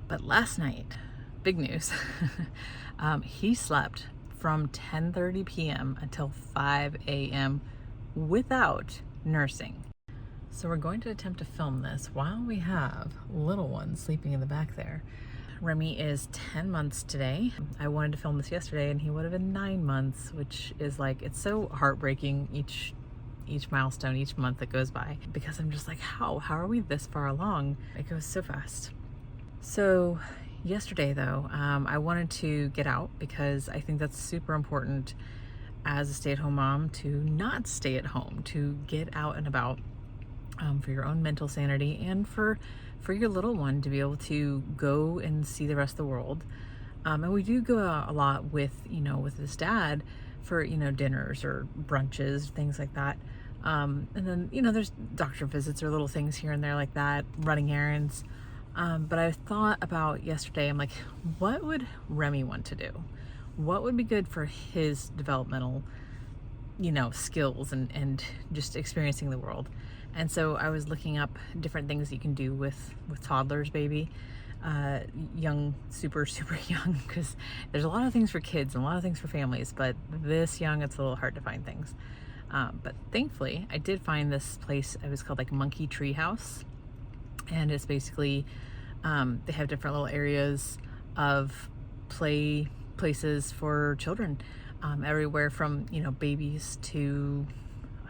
But last night, big news, he slept from 10:30 p.m. until 5 a.m. without nursing. So we're going to attempt to film this while we have little ones sleeping in the back there. Remy is 10 months today. I wanted to film this yesterday and he would have been 9 months, which is like, it's so heartbreaking each milestone, each month that goes by, because I'm just like, how are we this far along? It goes so fast. So yesterday though, I wanted to get out because I think that's super important as a stay-at-home mom to not stay at home, to get out and about, for your own mental sanity and for your little one to be able to go and see the rest of the world. And we do go out a lot with his dad for, dinners or brunches, things like that. And then, there's doctor visits or little things here and there like that, running errands. But I thought about yesterday, I'm like, what would Remy want to do? What would be good for his developmental, skills and just experiencing the world? And so I was looking up different things you can do with toddlers, baby, young, super young, because there's a lot of things for kids and a lot of things for families, but this young, it's a little hard to find things. But thankfully, I did find this place. It was called like Monkey Tree House, and it's basically they have different little areas of places for children, everywhere from babies to,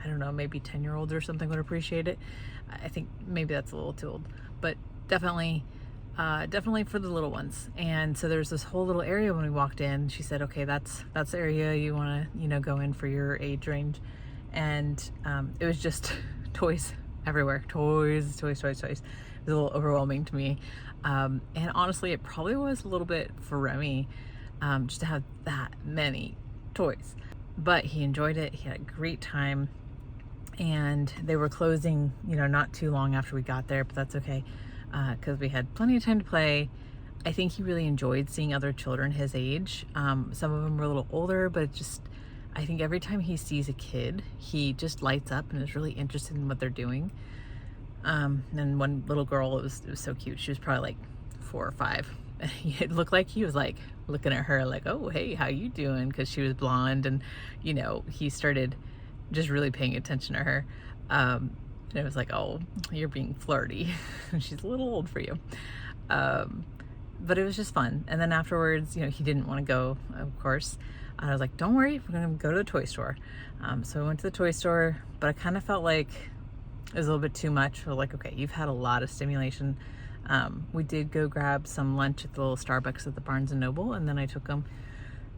I don't know, maybe 10-year-olds or something would appreciate it. I think maybe that's a little too old, but definitely for the little ones. And so there's this whole little area when we walked in. She said, okay, that's the area you want to, go in for your age range. And it was just toys everywhere. Toys. It was a little overwhelming to me. And honestly, it probably was a little bit for Remy, just to have that many toys. But he enjoyed it. He had a great time. And they were closing, not too long after we got there, but that's okay, because we had plenty of time to play. I think he really enjoyed seeing other children his age. Some of them were a little older, but I think every time he sees a kid, he just lights up and is really interested in what they're doing. And one little girl, it was so cute. She was probably like 4 or 5. It looked like he was like looking at her like, oh, hey, how you doing? Because she was blonde, and he started just really paying attention to her. And it was like, oh, you're being flirty. She's a little old for you. But it was just fun. And then afterwards, he didn't want to go, of course. I was like, don't worry, we're going to go to the toy store. So I went to the toy store, but I kind of felt like it was a little bit too much. We're like, okay, you've had a lot of stimulation. We did go grab some lunch at the little Starbucks at the Barnes & Noble, and then I took him,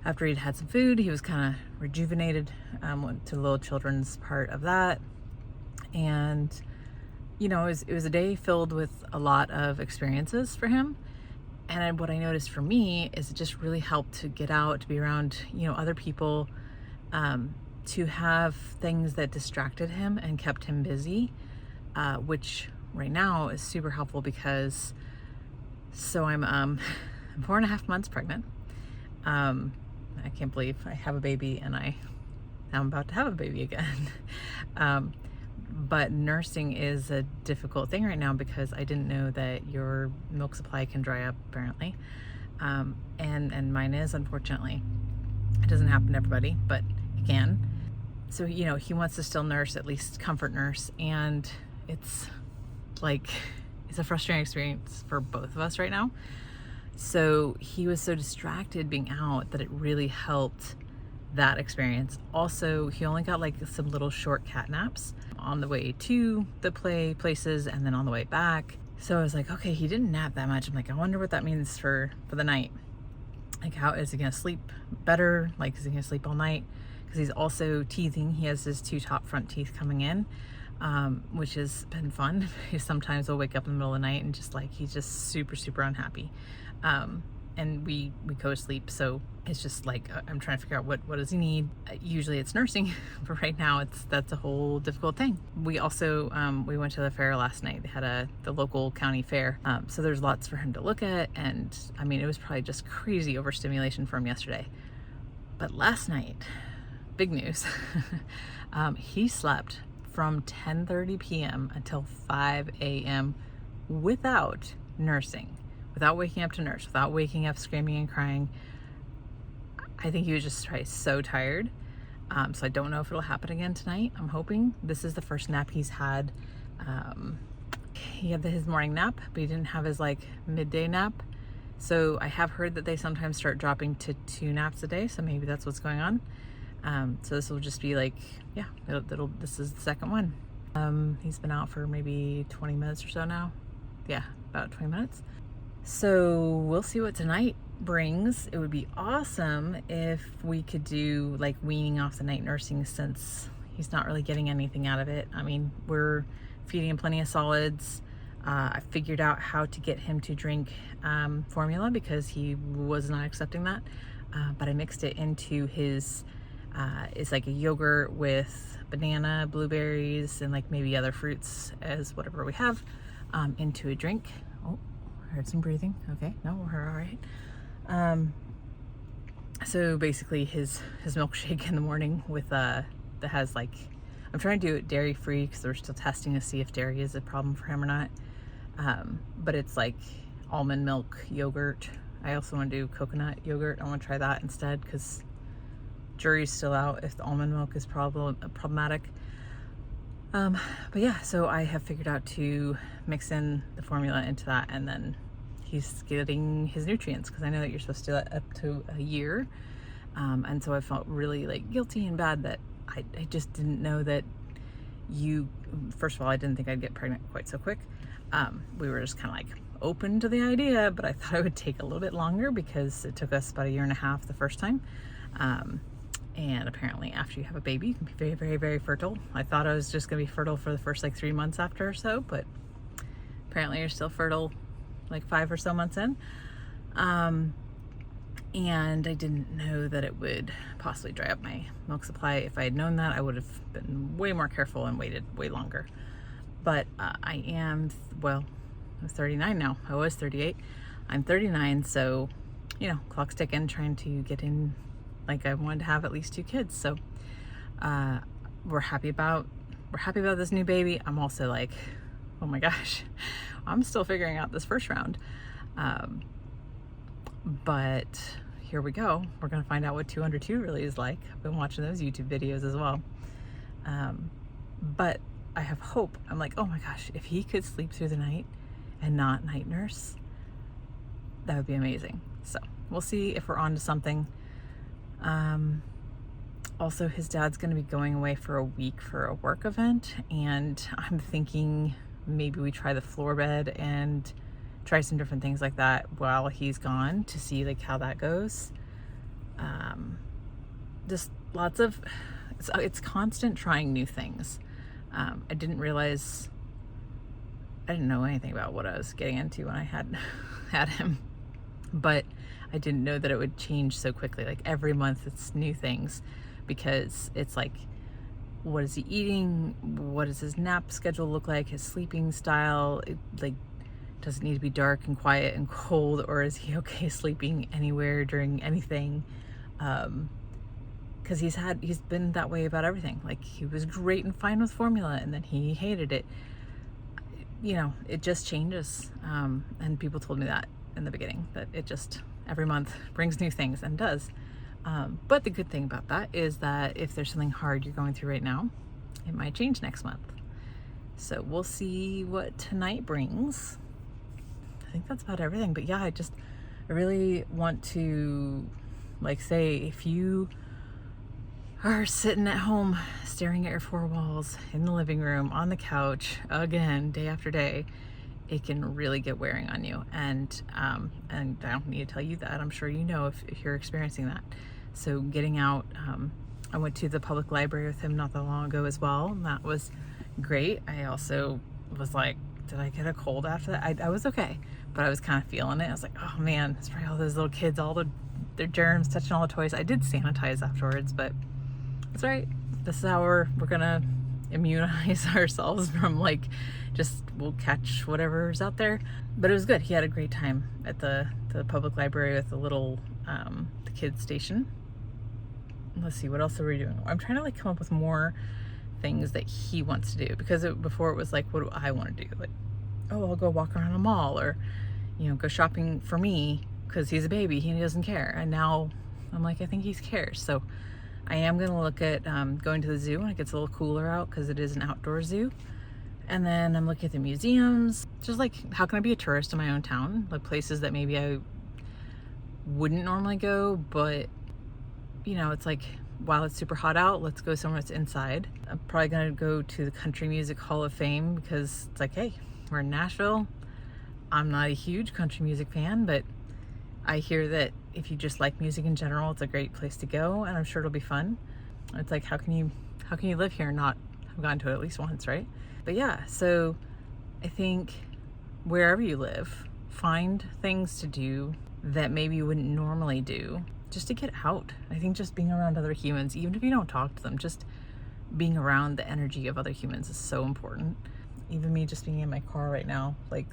after he'd had some food, he was kind of rejuvenated, went to the little children's part of that. And, it was a day filled with a lot of experiences for him. And what I noticed for me is it just really helped to get out, to be around, other people, to have things that distracted him and kept him busy, which right now is super helpful because, so I'm 4.5 months pregnant. I can't believe I have a baby and I'm about to have a baby again. But nursing is a difficult thing right now because I didn't know that your milk supply can dry up, apparently. And mine is, unfortunately. It doesn't happen to everybody, but it can. So, he wants to still nurse, at least comfort nurse. And it's a frustrating experience for both of us right now. So he was so distracted being out that it really helped that experience. Also, he only got like some little short cat naps on the way to the places and then on the way back. So I was like, okay, he didn't nap that much. I'm like, I wonder what that means for the night. Like, how is he gonna sleep better? Like, is he gonna sleep all night? Because he's also teething. He has his 2 top front teeth coming in, which has been fun. Sometimes he'll wake up in the middle of the night and he's just super unhappy. And we co-sleep, so it's just like I'm trying to figure out what does he need. Usually it's nursing, but right now that's a whole difficult thing. We also we went to the fair last night. They had the local county fair, so there's lots for him to look at, and I mean, it was probably just crazy overstimulation for him yesterday. But last night, big news. He slept from 10:30 p.m. until 5 a.m. without nursing, without waking up to nurse, without waking up screaming and crying. I think he was just so tired. So I don't know if it'll happen again tonight. I'm hoping. This is the first nap he's had. He had his morning nap, but he didn't have his like midday nap. So I have heard that they sometimes start dropping to 2 naps a day. So maybe that's what's going on. So this will just be like, yeah, this is the second one. He's been out for maybe 20 minutes or so now. Yeah, about 20 minutes. So we'll see what tonight brings. It would be awesome if we could do like weaning off the night nursing, since he's not really getting anything out of it. I mean, we're feeding him plenty of solids. I figured out how to get him to drink formula because he was not accepting that. But I mixed it into his, it's like a yogurt with banana, blueberries, and like maybe other fruits as whatever we have, into a drink. Oh, I heard some breathing. Okay, no, we're all right. So basically his milkshake in the morning with, that has like, I'm trying to do it dairy free because we're still testing to see if dairy is a problem for him or not. But it's like almond milk yogurt. I also want to do coconut yogurt. I want to try that instead because jury's still out if the almond milk is problematic. But yeah, so I have figured out to mix in the formula into that, and then he's getting his nutrients, because I know that you're supposed to do that up to a year. And so I felt really like guilty and bad that I just didn't know that first of all, I didn't think I'd get pregnant quite so quick. We were just kind of like open to the idea, but I thought it would take a little bit longer because it took us about 1.5 years the first time. And apparently after you have a baby, you can be very, very, very fertile. I thought I was just gonna be fertile for the first like 3 months after or so, but apparently you're still fertile like 5 or so months in. And I didn't know that it would possibly dry up my milk supply. If I had known that, I would have been way more careful and waited way longer. But I am, well, I'm 39 now. I was 38. I'm 39, so, you know, clock's ticking, trying to get in. Like, I wanted to have at least 2 kids. So we're happy about this new baby. I'm also like, oh my gosh, I'm still figuring out this first round. But here we go. We're gonna find out what 2 under 2 really is like. I've been watching those YouTube videos as well. But I have hope. I'm like, oh my gosh, if he could sleep through the night and not night nurse, that would be amazing. So we'll see if we're on to something. Also, his dad's gonna be going away for a week for a work event, and I'm thinking maybe we try the floor bed and try some different things like that while he's gone to see like how that goes. Just lots of, it's constant trying new things. I didn't realize, I didn't know anything about what I was getting into when I had him, but I didn't know that it would change so quickly. Like every month it's new things, because it's like, what is he eating? What does his nap schedule look like? His sleeping style, does it need to be dark and quiet and cold, or is he okay sleeping anywhere during anything? Because he's been that way about everything. Like he was great and fine with formula, and then he hated it. You know, it just changes. And people told me that in the beginning, that it just every month brings new things, and does. But the good thing about that is that if there's something hard you're going through right now, it might change next month. So we'll see what tonight brings. I think that's about everything. But yeah, I really want to say, if you are sitting at home staring at your 4 walls in the living room, on the couch, again, day after day, it can really get wearing on you. And I don't need to tell you that. I'm sure you know if you're experiencing that. So getting out, I went to the public library with him not that long ago as well, and that was great. I also was like, did I get a cold after that? I was okay, but I was kind of feeling it. I was like, oh man, it's probably all those little kids, their germs touching all the toys. I did sanitize afterwards, but it's all right. This is how we're gonna immunize ourselves from we'll catch whatever's out there. But it was good. He had a great time at the public library with the little the kids station. Let's see, what else are we doing? I'm trying to come up with more things that he wants to do, because before it was like, what do I want to do? Like, oh, I'll go walk around a mall, or go shopping for me because he's a baby. He doesn't care. And now I'm like, I think he cares. So I am going to look at going to the zoo when it gets a little cooler out, because it is an outdoor zoo. And then I'm looking at the museums, just like, how can I be a tourist in my own town? Like places that maybe I wouldn't normally go, but it's like, while it's super hot out, let's go somewhere that's inside. I'm probably gonna go to the Country Music Hall of Fame, because it's like, hey, we're in Nashville. I'm not a huge country music fan, but I hear that if you just like music in general, it's a great place to go, and I'm sure it'll be fun. It's like, how can you live here and not have gone to it at least once, right? But yeah, so I think wherever you live, find things to do that maybe you wouldn't normally do, just to get out. I think just being around other humans, even if you don't talk to them, just being around the energy of other humans is so important. Even me just being in my car right now, like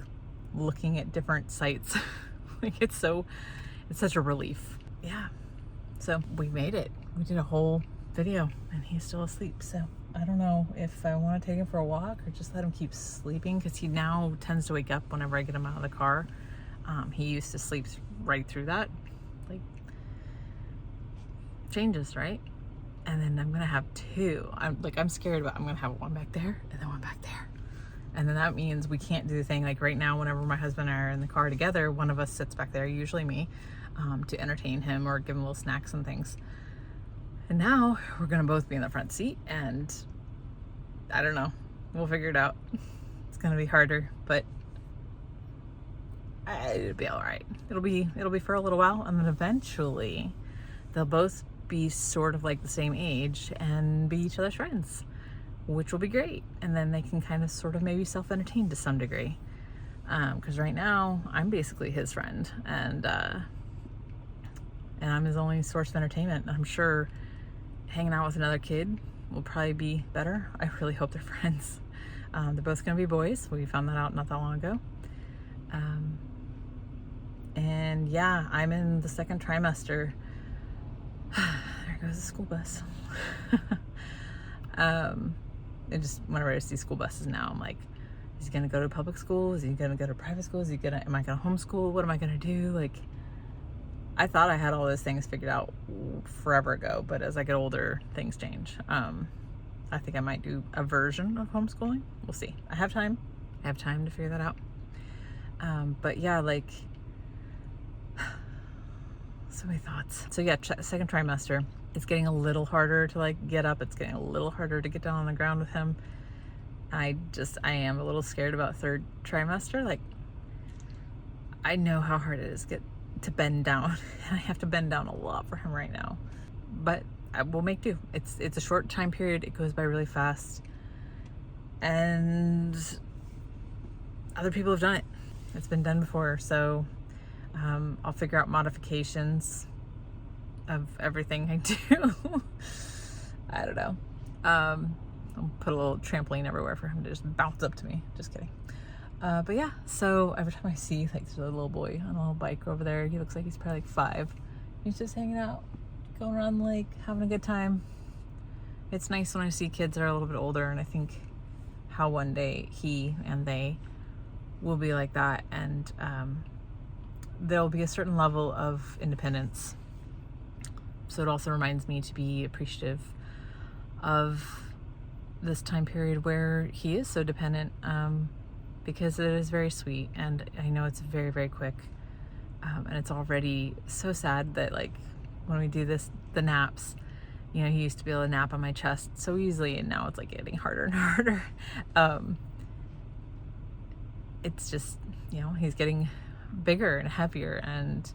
looking at different sites, like it's such a relief. Yeah. So we made it. We did a whole video and he's still asleep. So I don't know if I want to take him for a walk or just let him keep sleeping, because he now tends to wake up whenever I get him out of the car. He used to sleep right through that. Like, changes, right? And then I'm gonna have two. I'm scared about, I'm gonna have one back there and then one back there. And then that means we can't do the thing like right now, whenever my husband and I are in the car together, one of us sits back there, usually me, to entertain him or give him little snacks and things. And now we're gonna both be in the front seat, and I don't know, we'll figure it out. It's gonna be harder, but it'll be all right. It'll be for a little while, and then eventually they'll both be sort of like the same age and be each other's friends, which will be great. And then they can kind of sort of maybe self-entertain to some degree. Because right now I'm basically his friend, and I'm his only source of entertainment. I'm sure hanging out with another kid will probably be better. I really hope they're friends. They're both gonna be boys. We found that out not that long ago. And yeah, I'm in the second trimester. There goes the school bus. And just whenever I see school buses now, I'm like, is he gonna go to public school? Is he gonna go to private school? Am I gonna homeschool? What am I gonna do? Like, I thought I had all those things figured out forever ago, but as I get older, things change. I think I might do a version of homeschooling. We'll see. I have time to figure that out. But yeah, like, so many thoughts. So yeah, second trimester. It's getting a little harder to like get up. It's getting a little harder to get down on the ground with him. I am a little scared about third trimester. Like, I know how hard it is to bend down. I have to bend down a lot for him right now, but I will make do. It's a short time period. It goes by really fast, and other people have done it. It's been done before, so I'll figure out modifications of everything I do. I don't know. I'll put a little trampoline everywhere for him to just bounce up to me. Just kidding. But yeah, so every time I see like there's a little boy on a little bike over there, he looks like he's probably like 5. He's just hanging out, going around the lake, having a good time. It's nice when I see kids that are a little bit older, and I think how one day he and they will be like that, and there'll be a certain level of independence. So it also reminds me to be appreciative of this time period where he is so dependent, because it is very sweet, and I know it's very, very quick, and it's already so sad that like when we do the naps, he used to be able to nap on my chest so easily, and now it's like getting harder and harder. It's just, he's getting bigger and heavier, and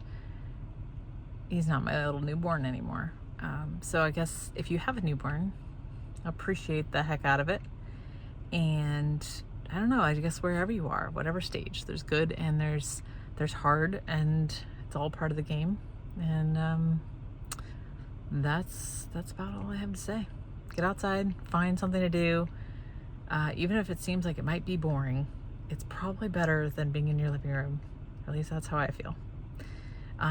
he's not my little newborn anymore. So I guess if you have a newborn, appreciate the heck out of it. And I don't know, I guess wherever you are, whatever stage, there's good and there's hard, and it's all part of the game. And that's about all I have to say. Get outside, find something to do. Even if it seems like it might be boring, it's probably better than being in your living room. At least that's how I feel.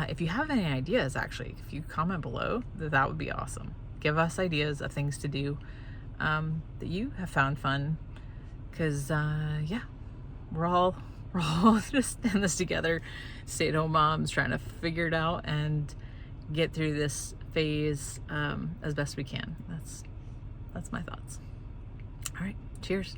If you have any ideas, actually, if you comment below, that would be awesome. Give us ideas of things to do that you have found fun. Because, yeah, we're all We're all just in this together, stay-at-home moms trying to figure it out and get through this phase as best we can. That's my thoughts. All right, cheers.